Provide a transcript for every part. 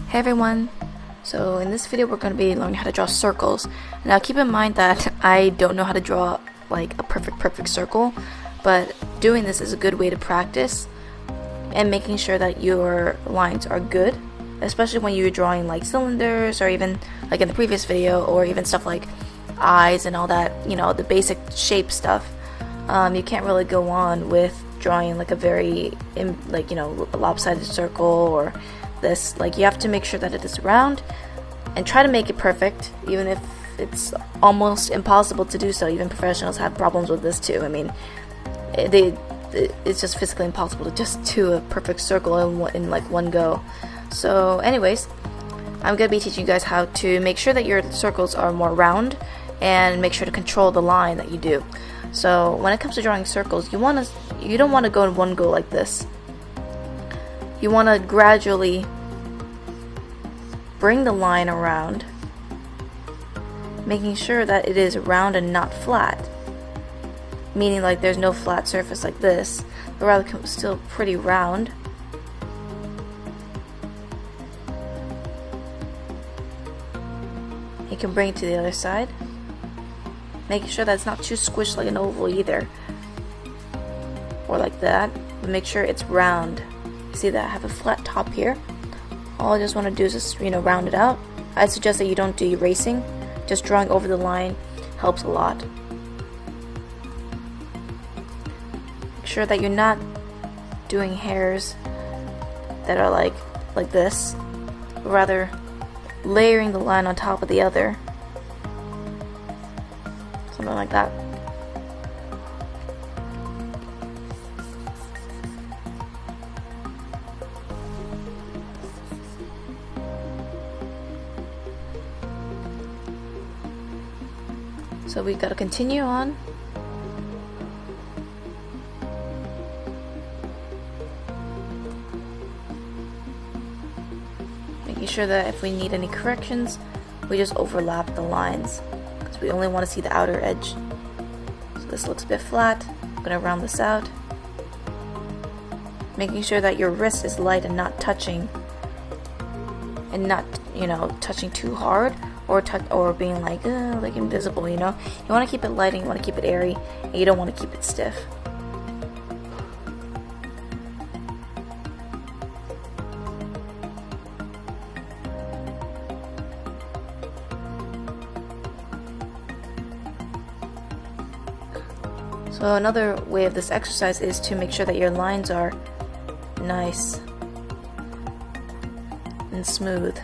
Hey everyone! So in this video we're going to be learning how to draw circles. Now keep in mind that I don't know how to draw like a perfect circle, but doing this is a good way to practice and making sure that your lines are good, especially when you're drawing like cylinders or even like in the previous video, or even stuff like eyes and all that, you know, the basic shape stuff. You can't really go on with drawing like a very lopsided circle or this. Like, you have to make sure that it is round and try to make it perfect, even if it's almost impossible to do so. Even professionals have problems with this too. I mean, it's just physically impossible to just do a perfect circle in like one go. So anyways, I'm going to be teaching you guys how to make sure that your circles are more round and make sure to control the line that you do. So when it comes to drawing circles, you don't want to go in one go like this. You want to gradually bring the line around, making sure that it is round and not flat. Meaning like there's no flat surface like this, but rather still pretty round. You can bring it to the other side, making sure that it's not too squished like an oval either, or like that, but make sure it's round. See that I have a flat top here. All I just want to do is just, round it out. I suggest that you don't do erasing. Just drawing over the line helps a lot. Make sure that you're not doing hairs that are like this, but rather layering the line on top of the other. Something like that. So we gotta continue on. Making sure that if we need any corrections, we just overlap the lines, because we only want to see the outer edge. So this looks a bit flat. I'm gonna round this out. Making sure that your wrist is light and not touching, and not, touching too hard, or being like invisible, You want to keep it light and you want to keep it airy, and you don't want to keep it stiff. So another way of this exercise is to make sure that your lines are nice and smooth.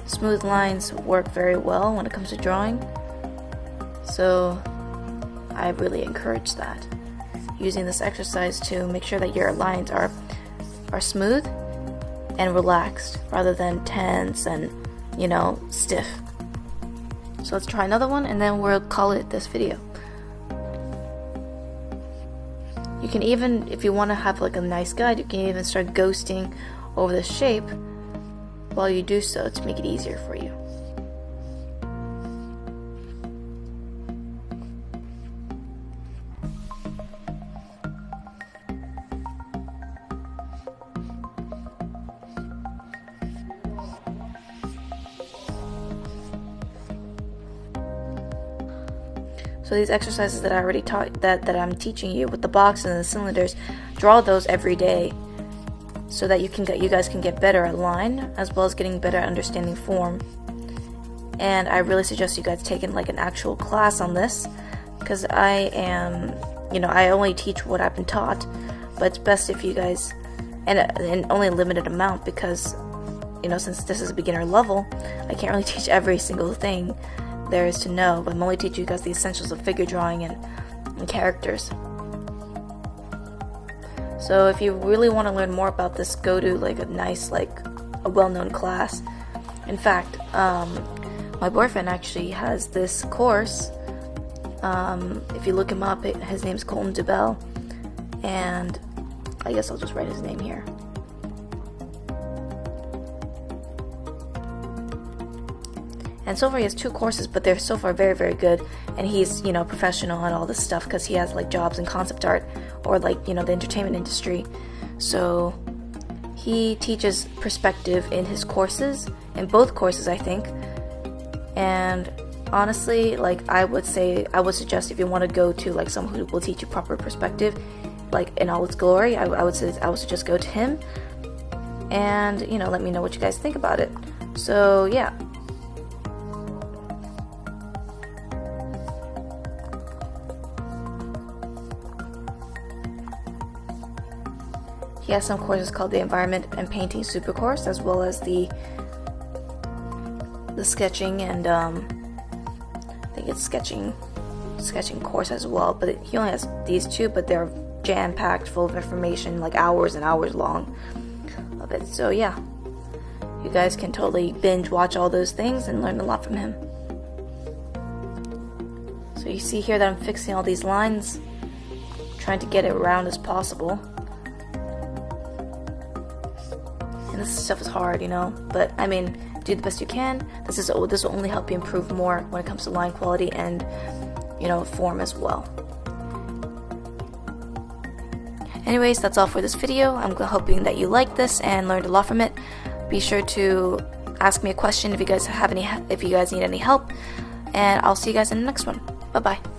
Smooth lines work very well when it comes to drawing, so I really encourage that. Using this exercise to make sure that your lines are smooth and relaxed rather than tense and, stiff. So let's try another one and then we'll call it this video. You can even, if you want to have like a nice guide, you can even start ghosting over the shape while you do so to make it easier for you. So these exercises that I already taught, that I'm teaching you with the box and the cylinders, draw those every day, so that you guys can get better at line, as well as getting better at understanding form. And I really suggest you guys taking like an actual class on this, because I am, I only teach what I've been taught, but it's best if you guys, and only a limited amount, because since this is a beginner level, I can't really teach every single thing there is to know, but I'm only teaching you guys the essentials of figure drawing and characters. So if you really want to learn more about this, go to like a nice, a well-known class. In fact, my boyfriend actually has this course. If you look him up, his name's Colton Dubell, and I guess I'll just write his name here. And so far he has 2 courses, but they're so far very, very good. And he's, professional at all this stuff because he has like jobs in concept art or the entertainment industry. So He teaches perspective in his courses, in both courses I think, and honestly, like I would suggest if you want to go to like someone who will teach you proper perspective, like in all its glory, I would suggest go to him, and you know, let me know what you guys think about it. So yeah. He has some courses called the Environment and Painting Super Course, as well as the sketching and I think it's sketching course as well. But he only has these two, but they're jam-packed full of information, like hours and hours long of it. So yeah, you guys can totally binge watch all those things and learn a lot from him. So you see here that I'm fixing all these lines, trying to get it round as possible. And this stuff is hard, you know, but I mean, do the best you can. This will only help you improve more when it comes to line quality and, you know, form as well. Anyways, that's all for this video. I'm hoping that you liked this and learned a lot from it. Be sure to ask me a question if you guys need any help, and I'll see you guys in the next one. Bye bye.